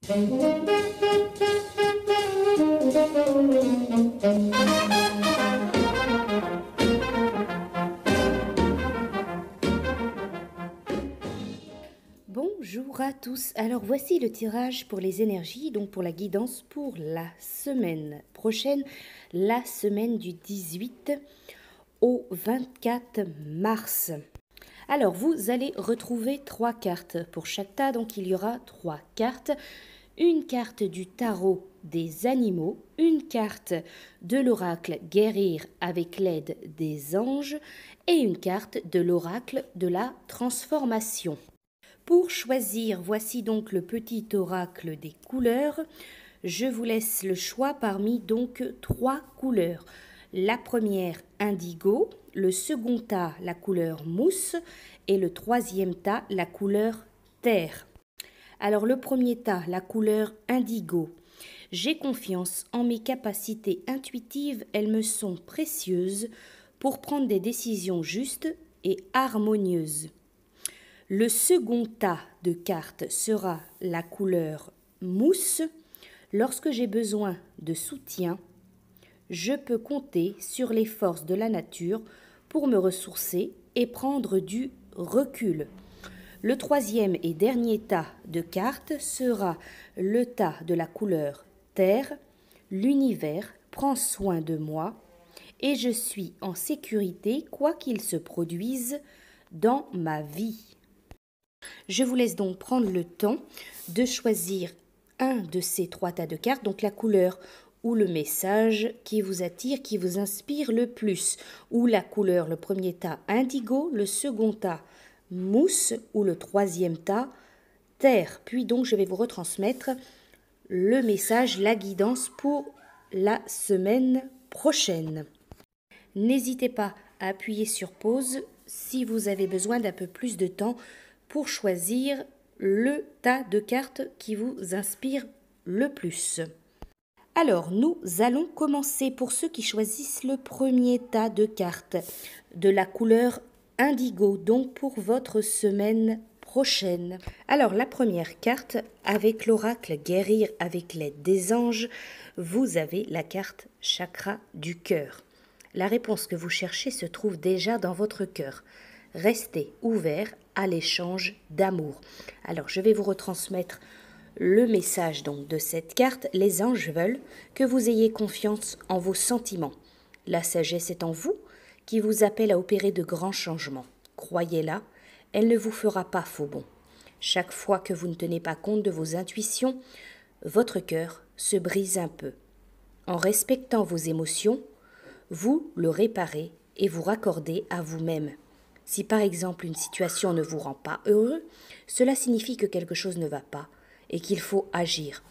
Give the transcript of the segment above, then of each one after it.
Bonjour à tous, alors voici le tirage pour les énergies, donc pour la guidance pour la semaine prochaine, la semaine du 18 au 24 mars. Alors vous allez retrouver 3 cartes pour chaque tas, donc il y aura 3 cartes, une carte du tarot des animaux, une carte de l'oracle guérir avec l'aide des anges et une carte de l'oracle de la transformation. Pour choisir, voici donc le petit oracle des couleurs. Je vous laisse le choix parmi donc 3 couleurs. La première indigo, le second tas la couleur mousse et le troisième tas la couleur terre. Alors le premier tas, la couleur indigo. J'ai confiance en mes capacités intuitives, elles me sont précieuses pour prendre des décisions justes et harmonieuses. Le second tas de cartes sera la couleur mousse. Lorsque j'ai besoin de soutien, je peux compter sur les forces de la nature pour me ressourcer et prendre du recul. Le troisième et dernier tas de cartes sera le tas de la couleur terre. L'univers prend soin de moi et je suis en sécurité quoi qu'il se produise dans ma vie. Je vous laisse donc prendre le temps de choisir un de ces 3 tas de cartes, donc la couleur ou le message qui vous attire, qui vous inspire le plus, ou la couleur, le premier tas indigo, le second tas mousse ou le troisième tas terre. Puis donc je vais vous retransmettre le message, la guidance pour la semaine prochaine. N'hésitez pas à appuyer sur pause si vous avez besoin d'un peu plus de temps pour choisir le tas de cartes qui vous inspire le plus. Alors, nous allons commencer pour ceux qui choisissent le premier tas de cartes de la couleur indigo, donc pour votre semaine prochaine. Alors, la première carte, avec l'oracle guérir avec l'aide des anges, vous avez la carte chakra du cœur. La réponse que vous cherchez se trouve déjà dans votre cœur. Restez ouvert à l'échange d'amour. Alors, je vais vous retransmettre le message donc de cette carte. Les anges veulent que vous ayez confiance en vos sentiments. La sagesse est en vous qui vous appelle à opérer de grands changements. Croyez-la, elle ne vous fera pas faux bond. Chaque fois que vous ne tenez pas compte de vos intuitions, votre cœur se brise un peu. En respectant vos émotions, vous le réparez et vous raccordez à vous-même. Si par exemple une situation ne vous rend pas heureux, cela signifie que quelque chose ne va pas et qu'il faut agir.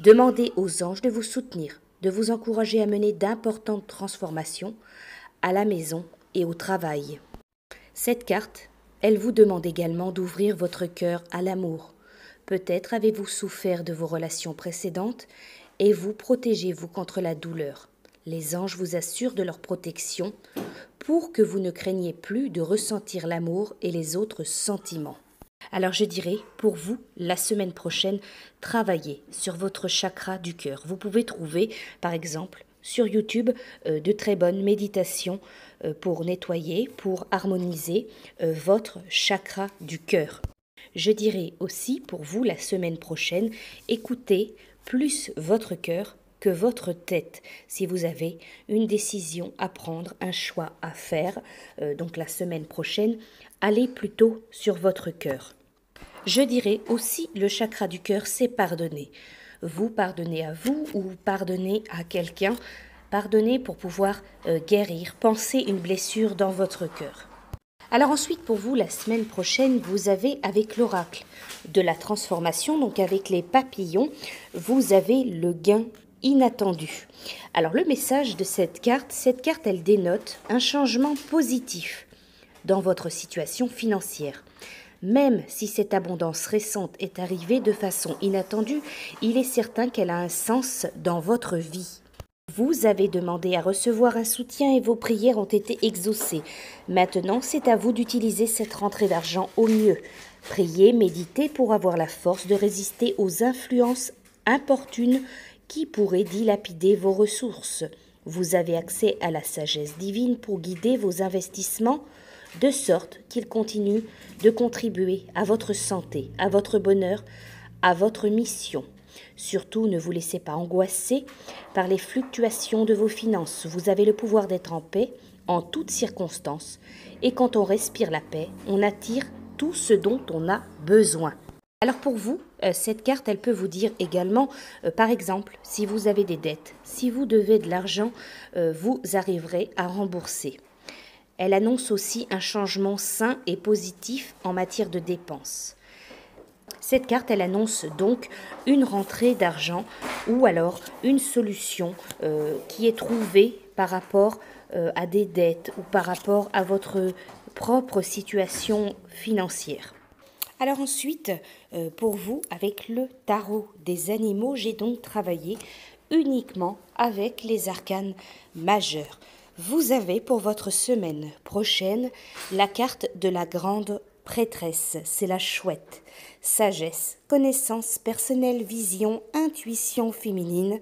Demandez aux anges de vous soutenir, de vous encourager à mener d'importantes transformations à la maison et au travail. Cette carte, elle vous demande également d'ouvrir votre cœur à l'amour. Peut-être avez-vous souffert de vos relations précédentes et vous protégez-vous contre la douleur. Les anges vous assurent de leur protection pour que vous ne craigniez plus de ressentir l'amour et les autres sentiments. Alors je dirais, pour vous, la semaine prochaine, travaillez sur votre chakra du cœur. Vous pouvez trouver, par exemple, sur YouTube, de très bonnes méditations pour nettoyer, pour harmoniser votre chakra du cœur. Je dirais aussi, pour vous, la semaine prochaine, écoutez plus votre cœur que votre tête, si vous avez une décision à prendre, un choix à faire, donc la semaine prochaine, allez plutôt sur votre cœur. Je dirais aussi, le chakra du cœur, c'est pardonner. Vous pardonnez à vous ou pardonnez à quelqu'un. Pardonnez pour pouvoir guérir, penser une blessure dans votre cœur. Alors ensuite, pour vous, la semaine prochaine, vous avez avec l'oracle de la transformation, donc avec les papillons, vous avez le gain inattendu. Alors le message de cette carte, elle dénote un changement positif dans votre situation financière. Même si cette abondance récente est arrivée de façon inattendue, il est certain qu'elle a un sens dans votre vie. Vous avez demandé à recevoir un soutien et vos prières ont été exaucées. Maintenant, c'est à vous d'utiliser cette rentrée d'argent au mieux. Priez, méditez pour avoir la force de résister aux influences importunes qui pourraient dilapider vos ressources. Vous avez accès à la sagesse divine pour guider vos investissements de sorte qu'ils continuent de contribuer à votre santé, à votre bonheur, à votre mission. Surtout, ne vous laissez pas angoisser par les fluctuations de vos finances. Vous avez le pouvoir d'être en paix en toutes circonstances. Et quand on respire la paix, on attire tout ce dont on a besoin. Alors pour vous, cette carte, elle peut vous dire également, par exemple, si vous avez des dettes, si vous devez de l'argent, vous arriverez à rembourser. Elle annonce aussi un changement sain et positif en matière de dépenses. Cette carte, elle annonce donc une rentrée d'argent ou alors une solution qui est trouvée par rapport à des dettes ou par rapport à votre propre situation financière. Alors ensuite, pour vous, avec le tarot des animaux, j'ai donc travaillé uniquement avec les arcanes majeurs. Vous avez pour votre semaine prochaine la carte de la grande prêtresse, c'est la chouette. Sagesse, connaissance personnelle, vision, intuition féminine,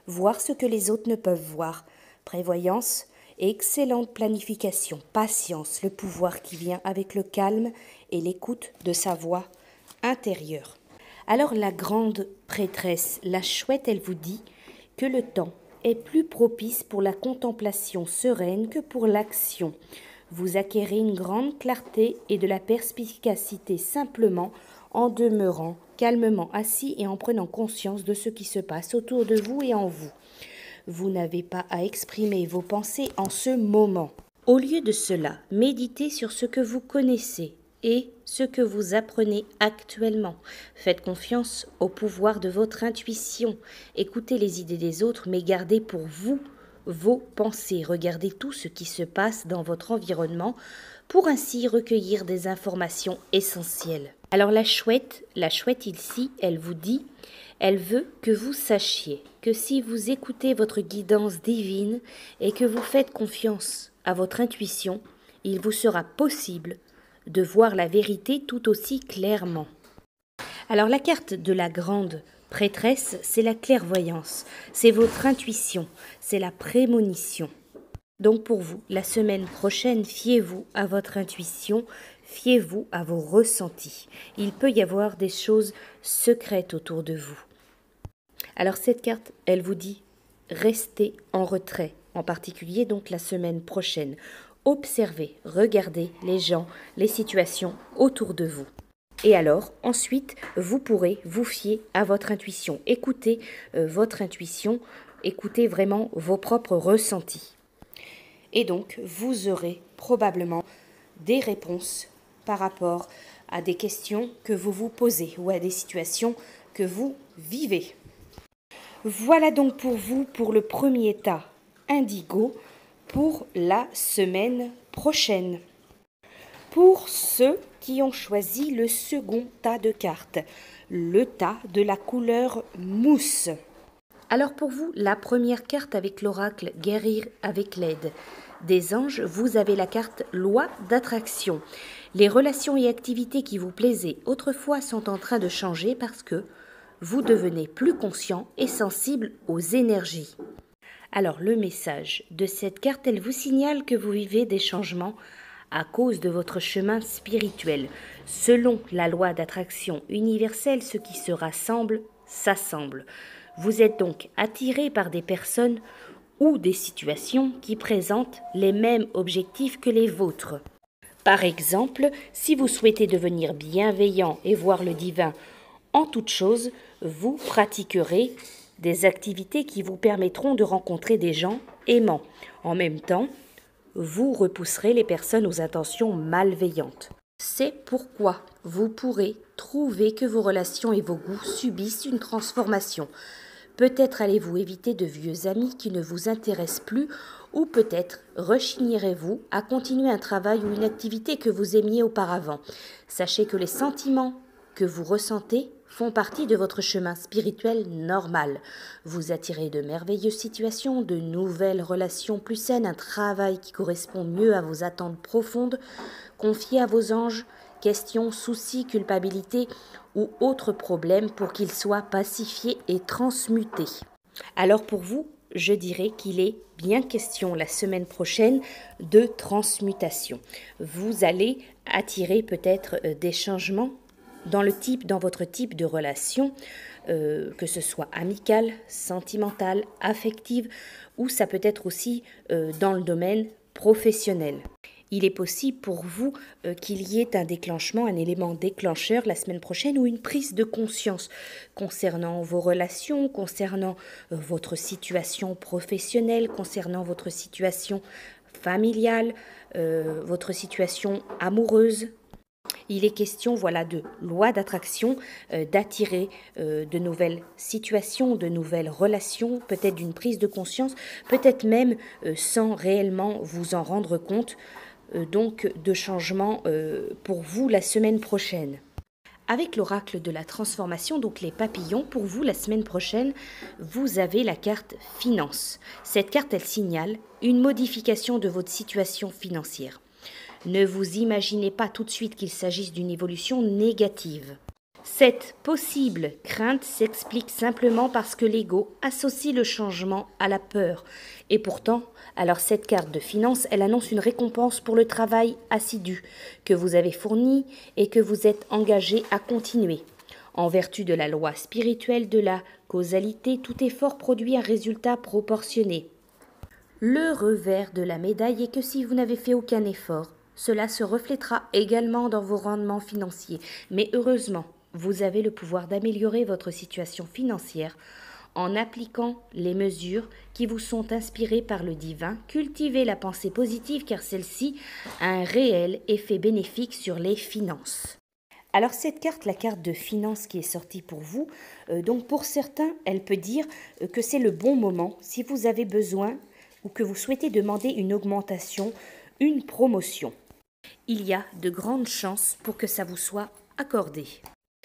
voir ce que les autres ne peuvent voir, prévoyance, excellente planification, patience, le pouvoir qui vient avec le calme et l'écoute de sa voix intérieure. Alors la grande prêtresse, la chouette, elle vous dit que le temps est plus propice pour la contemplation sereine que pour l'action. Vous acquérez une grande clarté et de la perspicacité simplement en demeurant calmement assis et en prenant conscience de ce qui se passe autour de vous et en vous. Vous n'avez pas à exprimer vos pensées en ce moment. Au lieu de cela, méditez sur ce que vous connaissez et ce que vous apprenez actuellement. Faites confiance au pouvoir de votre intuition. Écoutez les idées des autres, mais gardez pour vous vos pensées. Regardez tout ce qui se passe dans votre environnement pour ainsi recueillir des informations essentielles. Alors la chouette ici, elle vous dit, elle veut que vous sachiez que si vous écoutez votre guidance divine et que vous faites confiance à votre intuition, il vous sera possible de voir la vérité tout aussi clairement. Alors la carte de la grande prêtresse, c'est la clairvoyance, c'est votre intuition, c'est la prémonition. Donc pour vous, la semaine prochaine, fiez-vous à votre intuition, fiez-vous à vos ressentis. Il peut y avoir des choses secrètes autour de vous. Alors cette carte, elle vous dit, restez en retrait, en particulier donc la semaine prochaine. Observez, regardez les gens, les situations autour de vous. Et alors, ensuite, vous pourrez vous fier à votre intuition. Écoutez votre intuition, écoutez vraiment vos propres ressentis. Et donc, vous aurez probablement des réponses par rapport à des questions que vous vous posez ou à des situations que vous vivez. Voilà donc pour vous, pour le premier tas indigo, pour la semaine prochaine. Pour ceux qui ont choisi le second tas de cartes, le tas de la couleur mousse. Alors pour vous, la première carte avec l'oracle guérir avec l'aide des anges, vous avez la carte loi d'attraction. Les relations et activités qui vous plaisaient autrefois sont en train de changer parce que vous devenez plus conscient et sensible aux énergies. Alors le message de cette carte, elle vous signale que vous vivez des changements à cause de votre chemin spirituel. Selon la loi d'attraction universelle, ce qui se rassemble, s'assemble. Vous êtes donc attiré par des personnes ou des situations qui présentent les mêmes objectifs que les vôtres. Par exemple, si vous souhaitez devenir bienveillant et voir le divin en toute chose, vous pratiquerez des activités qui vous permettront de rencontrer des gens aimants. En même temps, vous repousserez les personnes aux intentions malveillantes. C'est pourquoi vous pourrez trouver que vos relations et vos goûts subissent une transformation. Peut-être allez-vous éviter de vieux amis qui ne vous intéressent plus ou peut-être rechignerez-vous à continuer un travail ou une activité que vous aimiez auparavant. Sachez que les sentiments que vous ressentez font partie de votre chemin spirituel normal. Vous attirez de merveilleuses situations, de nouvelles relations plus saines, un travail qui correspond mieux à vos attentes profondes. Confiez à vos anges questions, soucis, culpabilité ou autres problèmes pour qu'ils soient pacifiés et transmutés. Alors pour vous, je dirais qu'il est bien question la semaine prochaine de transmutation. Vous allez attirer peut-être des changements dans votre type de relation, que ce soit amicale, sentimentale, affective, ou ça peut être aussi dans le domaine professionnel. Il est possible pour vous qu'il y ait un déclenchement, un élément déclencheur la semaine prochaine ou une prise de conscience concernant vos relations, concernant votre situation professionnelle, concernant votre situation familiale, votre situation amoureuse. Il est question, voilà, de loi d'attraction, d'attirer de nouvelles situations, de nouvelles relations, peut-être d'une prise de conscience, peut-être même sans réellement vous en rendre compte, donc de changements pour vous la semaine prochaine. Avec l'oracle de la transformation, donc les papillons, pour vous la semaine prochaine, vous avez la carte finance. Cette carte, elle signale une modification de votre situation financière. Ne vous imaginez pas tout de suite qu'il s'agisse d'une évolution négative. Cette possible crainte s'explique simplement parce que l'ego associe le changement à la peur. Et pourtant, alors cette carte de finance, elle annonce une récompense pour le travail assidu que vous avez fourni et que vous êtes engagé à continuer. En vertu de la loi spirituelle de la causalité, tout effort produit un résultat proportionné. Le revers de la médaille est que si vous n'avez fait aucun effort, cela se reflétera également dans vos rendements financiers. Mais heureusement, vous avez le pouvoir d'améliorer votre situation financière en appliquant les mesures qui vous sont inspirées par le divin. Cultivez la pensée positive car celle-ci a un réel effet bénéfique sur les finances. Alors cette carte, la carte de finance qui est sortie pour vous, donc pour certains, elle peut dire que c'est le bon moment si vous avez besoin ou que vous souhaitez demander une augmentation, une promotion. Il y a de grandes chances pour que ça vous soit accordé.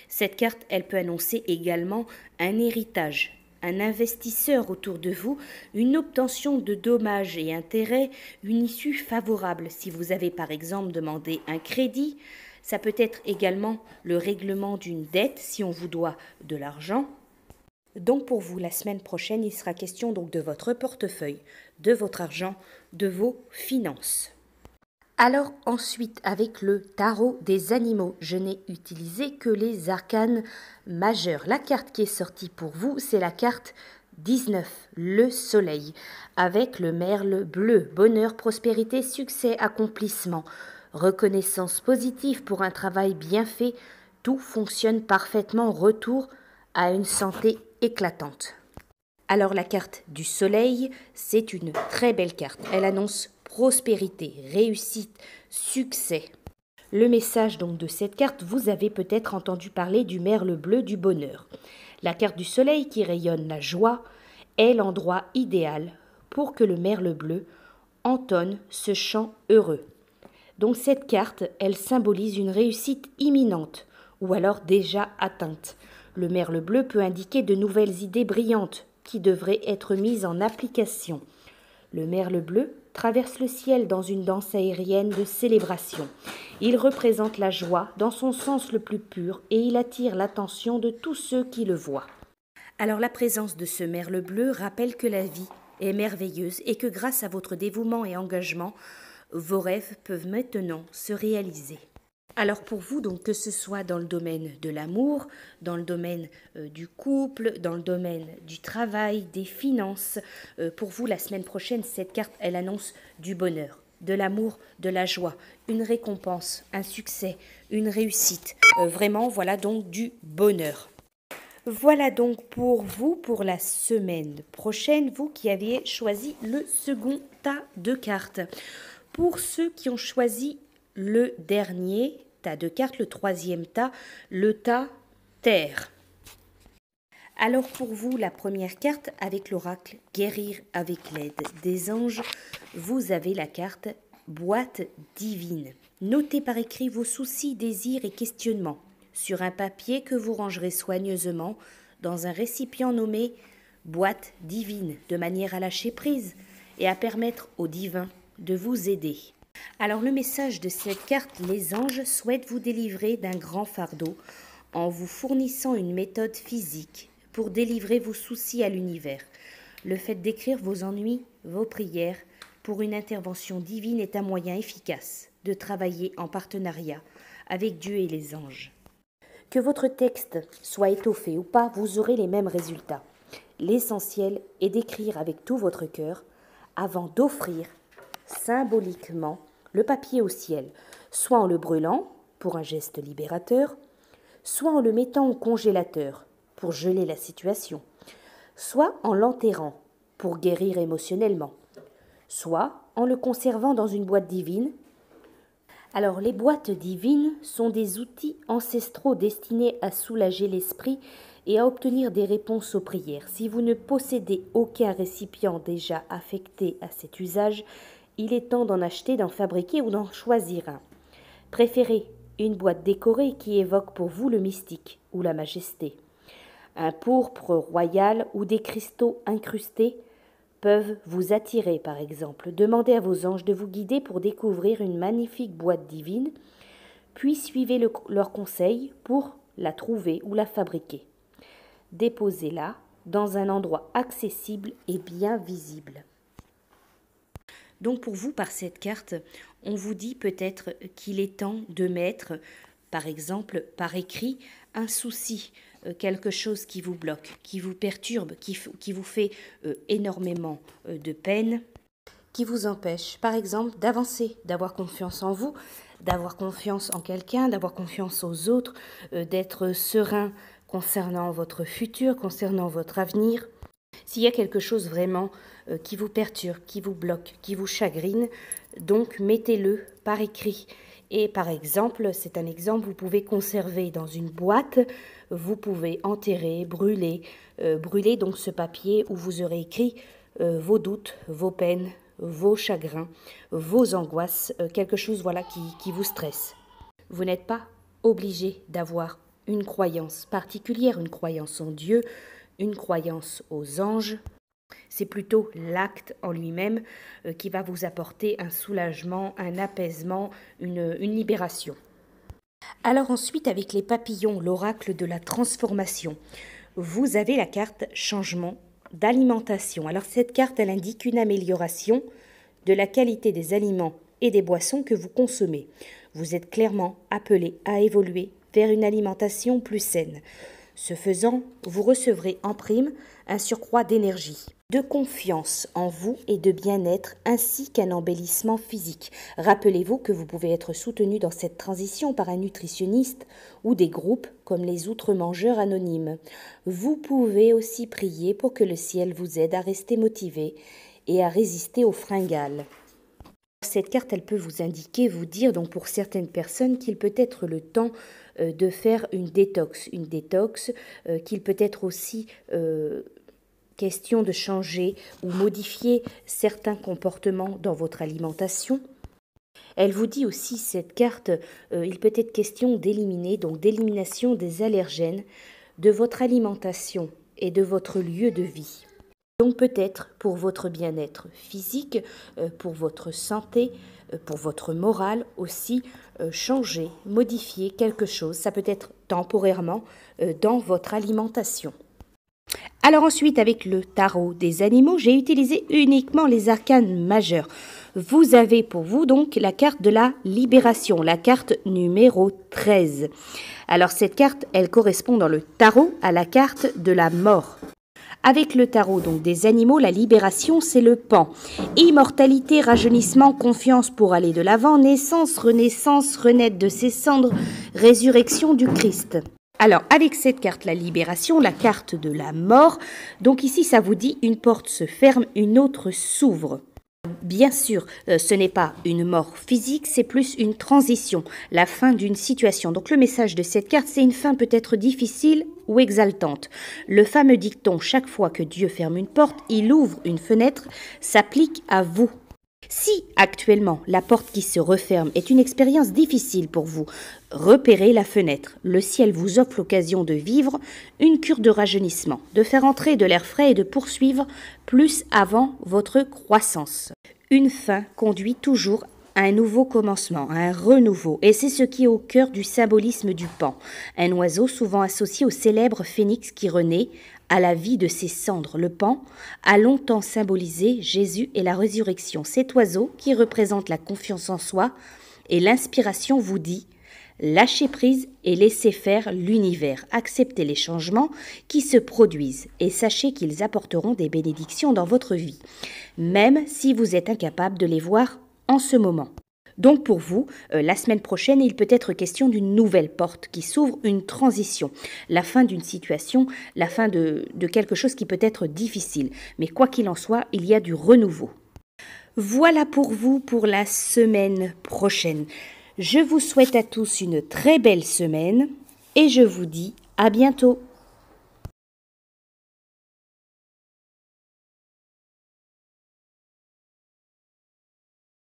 Cette carte, elle peut annoncer également un héritage, un investisseur autour de vous, une obtention de dommages et intérêts, une issue favorable. Si vous avez par exemple demandé un crédit, ça peut être également le règlement d'une dette si on vous doit de l'argent. Donc pour vous, la semaine prochaine, il sera question donc de votre portefeuille, de votre argent, de vos finances. Alors ensuite, avec le tarot des animaux, je n'ai utilisé que les arcanes majeurs. La carte qui est sortie pour vous, c'est la carte 19, le soleil, avec le merle bleu, bonheur, prospérité, succès, accomplissement, reconnaissance positive pour un travail bien fait, tout fonctionne parfaitement, retour à une santé éclatante. Alors la carte du soleil, c'est une très belle carte. Elle annonce prospérité, réussite, succès. Le message donc de cette carte, vous avez peut-être entendu parler du merle bleu du bonheur. La carte du soleil qui rayonne la joie est l'endroit idéal pour que le merle bleu entonne ce chant heureux. Donc cette carte, elle symbolise une réussite imminente ou alors déjà atteinte. Le merle bleu peut indiquer de nouvelles idées brillantes qui devraient être mises en application. Le merle bleu traverse le ciel dans une danse aérienne de célébration. Il représente la joie dans son sens le plus pur et il attire l'attention de tous ceux qui le voient. Alors la présence de ce merle bleu rappelle que la vie est merveilleuse et que grâce à votre dévouement et engagement, vos rêves peuvent maintenant se réaliser. Alors pour vous, donc que ce soit dans le domaine de l'amour, dans le domaine du couple, dans le domaine du travail, des finances, pour vous la semaine prochaine, cette carte, elle annonce du bonheur, de l'amour, de la joie, une récompense, un succès, une réussite. Vraiment, voilà donc du bonheur. Voilà donc pour vous, pour la semaine prochaine, vous qui aviez choisi le second tas de cartes. Pour ceux qui ont choisi le dernier tas de cartes, le troisième tas, le tas terre. Alors pour vous, la première carte avec l'oracle guérir avec l'aide des anges, vous avez la carte boîte divine. Notez par écrit vos soucis, désirs et questionnements sur un papier que vous rangerez soigneusement dans un récipient nommé boîte divine, de manière à lâcher prise et à permettre au divin de vous aider. Alors le message de cette carte, les anges souhaitent vous délivrer d'un grand fardeau en vous fournissant une méthode physique pour délivrer vos soucis à l'univers. Le fait d'écrire vos ennuis, vos prières pour une intervention divine est un moyen efficace de travailler en partenariat avec Dieu et les anges. Que votre texte soit étoffé ou pas, vous aurez les mêmes résultats. L'essentiel est d'écrire avec tout votre cœur avant d'offrir symboliquement le papier au ciel, soit en le brûlant pour un geste libérateur, soit en le mettant au congélateur pour geler la situation, soit en l'enterrant pour guérir émotionnellement, soit en le conservant dans une boîte divine. Alors les boîtes divines sont des outils ancestraux destinés à soulager l'esprit et à obtenir des réponses aux prières. Si vous ne possédez aucun récipient déjà affecté à cet usage, il est temps d'en acheter, d'en fabriquer ou d'en choisir un. Préférez une boîte décorée qui évoque pour vous le mystique ou la majesté. Un pourpre royal ou des cristaux incrustés peuvent vous attirer, par exemple. Demandez à vos anges de vous guider pour découvrir une magnifique boîte divine, puis suivez leurs conseils pour la trouver ou la fabriquer. Déposez-la dans un endroit accessible et bien visible. Donc pour vous, par cette carte, on vous dit peut-être qu'il est temps de mettre, par exemple, par écrit, un souci, quelque chose qui vous bloque, qui vous perturbe, qui vous fait énormément de peine, qui vous empêche, par exemple, d'avancer, d'avoir confiance en vous, d'avoir confiance en quelqu'un, d'avoir confiance aux autres, d'être serein concernant votre futur, concernant votre avenir. S'il y a quelque chose vraiment qui vous perturbe, qui vous bloque, qui vous chagrine, donc mettez-le par écrit. Et par exemple, c'est un exemple, vous pouvez conserver dans une boîte, vous pouvez enterrer, brûler donc ce papier où vous aurez écrit vos doutes, vos peines, vos chagrins, vos angoisses, quelque chose voilà qui vous stresse. Vous n'êtes pas obligé d'avoir une croyance particulière, une croyance en Dieu, une croyance aux anges. C'est plutôt l'acte en lui-même qui va vous apporter un soulagement, un apaisement, une libération. Alors ensuite, avec les papillons, l'oracle de la transformation, vous avez la carte changement d'alimentation. Alors cette carte, elle indique une amélioration de la qualité des aliments et des boissons que vous consommez. Vous êtes clairement appelé à évoluer vers une alimentation plus saine. Ce faisant, vous recevrez en prime un surcroît d'énergie, de confiance en vous et de bien-être, ainsi qu'un embellissement physique. Rappelez-vous que vous pouvez être soutenu dans cette transition par un nutritionniste ou des groupes comme les Outre-Mangeurs Anonymes. Vous pouvez aussi prier pour que le ciel vous aide à rester motivé et à résister aux fringales. Cette carte, elle peut vous indiquer, vous dire, donc pour certaines personnes, qu'il peut être le temps de faire une détox qu'il peut être aussi question de changer ou modifier certains comportements dans votre alimentation. Elle vous dit aussi, cette carte, il peut être question d'éliminer, donc d'élimination des allergènes de votre alimentation et de votre lieu de vie. Donc peut-être pour votre bien-être physique, pour votre santé, pour votre morale aussi, changer, modifier quelque chose. Ça peut être temporairement dans votre alimentation. Alors ensuite, avec le tarot des animaux, j'ai utilisé uniquement les arcanes majeurs. Vous avez pour vous donc la carte de la libération, la carte numéro 13. Alors cette carte, elle correspond dans le tarot à la carte de la mort. Avec le tarot donc des animaux, la libération, c'est le pan. Immortalité, rajeunissement, confiance pour aller de l'avant, naissance, renaissance, renaître de ses cendres, résurrection du Christ. Alors, avec cette carte, la libération, la carte de la mort, donc ici, ça vous dit une porte se ferme, une autre s'ouvre. Bien sûr, ce n'est pas une mort physique, c'est plus une transition, la fin d'une situation. Donc le message de cette carte, c'est une fin peut-être difficile ou exaltante. Le fameux dicton « chaque fois que Dieu ferme une porte, il ouvre une fenêtre » s'applique à vous. Si actuellement la porte qui se referme est une expérience difficile pour vous, repérez la fenêtre. Le ciel vous offre l'occasion de vivre une cure de rajeunissement, de faire entrer de l'air frais et de poursuivre plus avant votre croissance. Une fin conduit toujours un nouveau commencement, un renouveau, et c'est ce qui est au cœur du symbolisme du pan, un oiseau souvent associé au célèbre phénix qui renaît à la vie de ses cendres. Le pan a longtemps symbolisé Jésus et la résurrection. Cet oiseau, qui représente la confiance en soi et l'inspiration, vous dit: lâchez prise et laissez faire l'univers. Acceptez les changements qui se produisent et sachez qu'ils apporteront des bénédictions dans votre vie, même si vous êtes incapable de les voir en ce moment. Donc pour vous, la semaine prochaine, il peut être question d'une nouvelle porte qui s'ouvre, une transition, la fin d'une situation, la fin de quelque chose qui peut être difficile. Mais quoi qu'il en soit, il y a du renouveau. Voilà pour vous pour la semaine prochaine. Je vous souhaite à tous une très belle semaine et je vous dis à bientôt.